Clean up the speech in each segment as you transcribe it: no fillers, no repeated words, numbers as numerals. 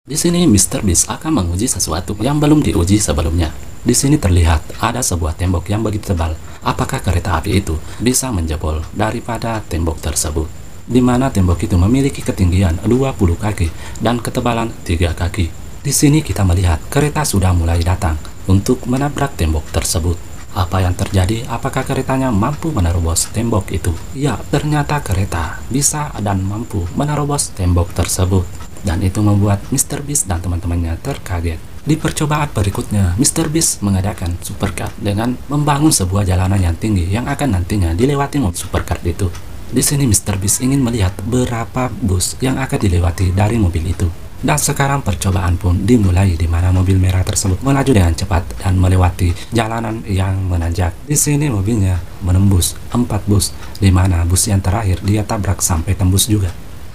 Di sini Mr. Beast akan menguji sesuatu yang belum diuji sebelumnya. Di sini terlihat ada sebuah tembok yang begitu tebal. Apakah kereta api itu bisa menjebol daripada tembok tersebut? Di mana tembok itu memiliki ketinggian 20 kaki dan ketebalan 3 kaki. Di sini kita melihat kereta sudah mulai datang untuk menabrak tembok tersebut. Apa yang terjadi? Apakah keretanya mampu menerobos tembok itu? Ya, ternyata kereta bisa dan mampu menerobos tembok tersebut. Dan itu membuat Mr. Beast dan teman-temannya terkaget. Di percobaan berikutnya, Mr. Beast mengadakan supercar dengan membangun sebuah jalanan yang tinggi yang akan nantinya dilewati mobil supercar itu. Di sini Mr. Beast ingin melihat berapa bus yang akan dilewati dari mobil itu. Dan sekarang percobaan pun dimulai di mana mobil merah tersebut melaju dengan cepat dan melewati jalanan yang menanjak. Di sini mobilnya menembus 4 bus, di mana bus yang terakhir dia tabrak sampai tembus juga.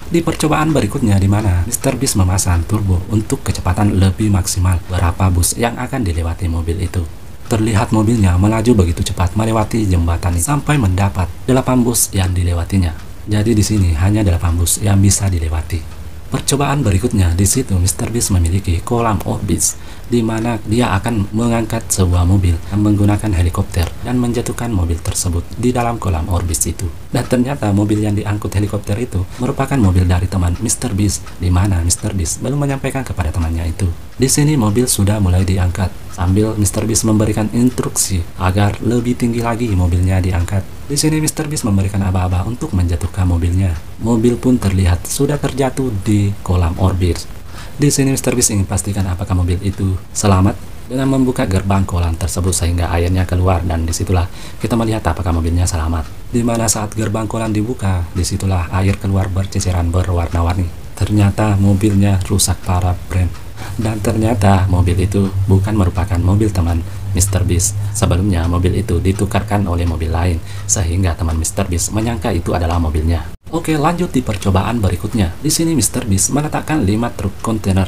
Di percobaan berikutnya di mana Mr. Beast memasang turbo untuk kecepatan lebih maksimal berapa bus yang akan dilewati mobil itu. Terlihat mobilnya melaju begitu cepat melewati jembatan sampai mendapat 8 bus yang dilewatinya. Jadi di sini hanya 8 bus yang bisa dilewati. Percobaan berikutnya di situ Mr. Beast memiliki kolam orbis di mana dia akan mengangkat sebuah mobil menggunakan helikopter dan menjatuhkan mobil tersebut di dalam kolam orbis itu. Dan ternyata mobil yang diangkut helikopter itu merupakan mobil dari teman Mr. Beast di mana Mr. Beast belum menyampaikan kepada temannya itu. Di sini mobil sudah mulai diangkat sambil Mr. Beast memberikan instruksi agar lebih tinggi lagi mobilnya diangkat. Di sini Mr. Beast memberikan aba-aba untuk menjatuhkan mobilnya. Mobil pun terlihat sudah terjatuh di kolam orbis. Di sini Mr. Beast ingin pastikan apakah mobil itu selamat dengan membuka gerbang kolam tersebut sehingga airnya keluar, dan disitulah kita melihat apakah mobilnya selamat. Di mana saat gerbang kolam dibuka, disitulah air keluar berceceran berwarna-warni. Ternyata mobilnya rusak parah, friend. Dan ternyata mobil itu bukan merupakan mobil teman Mr. Beast. Sebelumnya mobil itu ditukarkan oleh mobil lain sehingga teman Mr. Beast menyangka itu adalah mobilnya. Oke, lanjut di percobaan berikutnya. Di sini Mr. Beast meletakkan 5 truk kontainer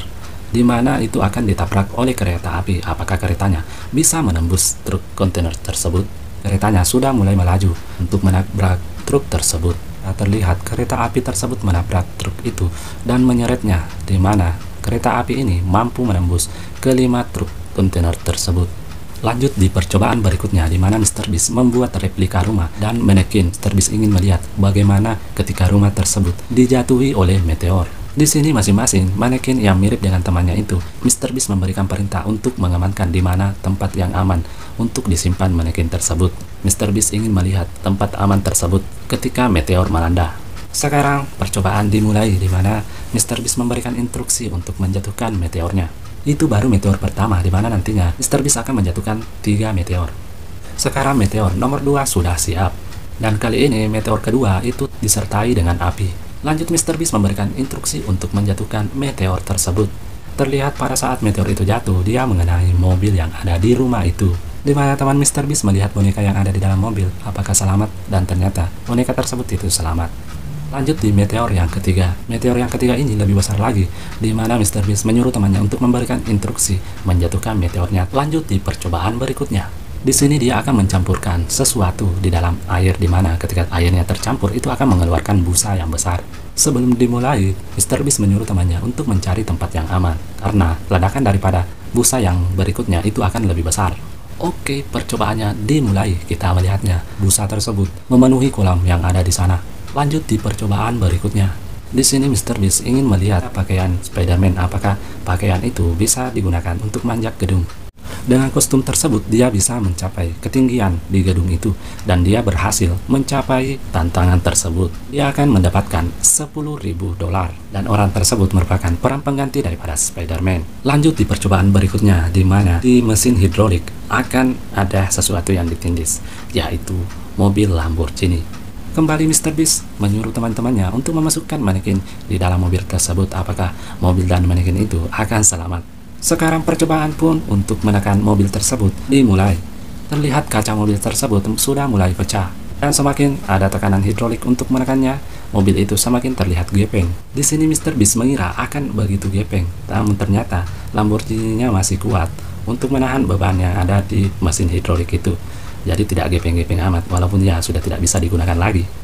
di mana itu akan ditabrak oleh kereta api. Apakah keretanya bisa menembus truk kontainer tersebut? Keretanya sudah mulai melaju untuk menabrak truk tersebut. Nah, terlihat kereta api tersebut menabrak truk itu dan menyeretnya, di mana kereta api ini mampu menembus ke-5 truk kontainer tersebut. Lanjut di percobaan berikutnya di mana Mr. Beast membuat replika rumah dan manekin. Mr. Beast ingin melihat bagaimana ketika rumah tersebut dijatuhi oleh meteor. Di sini masing-masing manekin yang mirip dengan temannya itu, Mr. Beast memberikan perintah untuk mengamankan di mana tempat yang aman untuk disimpan manekin tersebut. Mr. Beast ingin melihat tempat aman tersebut ketika meteor melanda. Sekarang percobaan dimulai di mana Mr. Beast memberikan instruksi untuk menjatuhkan meteornya. Itu baru meteor pertama di mana nantinya Mr. Beast akan menjatuhkan 3 meteor. Sekarang meteor nomor 2 sudah siap. Dan kali ini meteor kedua itu disertai dengan api. Lanjut Mr. Beast memberikan instruksi untuk menjatuhkan meteor tersebut. Terlihat pada saat meteor itu jatuh, dia mengenai mobil yang ada di rumah itu. Di mana teman Mr. Beast melihat boneka yang ada di dalam mobil, apakah selamat, dan ternyata boneka tersebut itu selamat. Lanjut di meteor yang ketiga. Meteor yang ketiga ini lebih besar lagi, di mana Mr. Beast menyuruh temannya untuk memberikan instruksi menjatuhkan meteornya. Lanjut di percobaan berikutnya. Di sini dia akan mencampurkan sesuatu di dalam air, di mana ketika airnya tercampur itu akan mengeluarkan busa yang besar. Sebelum dimulai, Mr. Beast menyuruh temannya untuk mencari tempat yang aman, karena ledakan daripada busa yang berikutnya itu akan lebih besar. Oke, percobaannya dimulai. Kita melihatnya, busa tersebut memenuhi kolam yang ada di sana. Lanjut di percobaan berikutnya. Di sini Mr. Beast ingin melihat pakaian Spider-Man, apakah pakaian itu bisa digunakan untuk manjat gedung. Dengan kostum tersebut dia bisa mencapai ketinggian di gedung itu dan dia berhasil mencapai tantangan tersebut. Dia akan mendapatkan $10.000 dan orang tersebut merupakan peran pengganti daripada Spider-Man. Lanjut di percobaan berikutnya di mana di mesin hidrolik akan ada sesuatu yang ditindis, yaitu mobil Lamborghini. Kembali Mr. Beast menyuruh teman-temannya untuk memasukkan manekin di dalam mobil tersebut. Apakah mobil dan manekin itu akan selamat? Sekarang percobaan pun untuk menekan mobil tersebut dimulai. Terlihat kaca mobil tersebut sudah mulai pecah. Dan semakin ada tekanan hidrolik untuk menekannya, mobil itu semakin terlihat gepeng. Di sini Mr. Beast mengira akan begitu gepeng, namun ternyata Lamborghini-nya masih kuat untuk menahan beban yang ada di mesin hidrolik itu. Jadi tidak gepeng-gepeng amat, walaupun ya sudah tidak bisa digunakan lagi.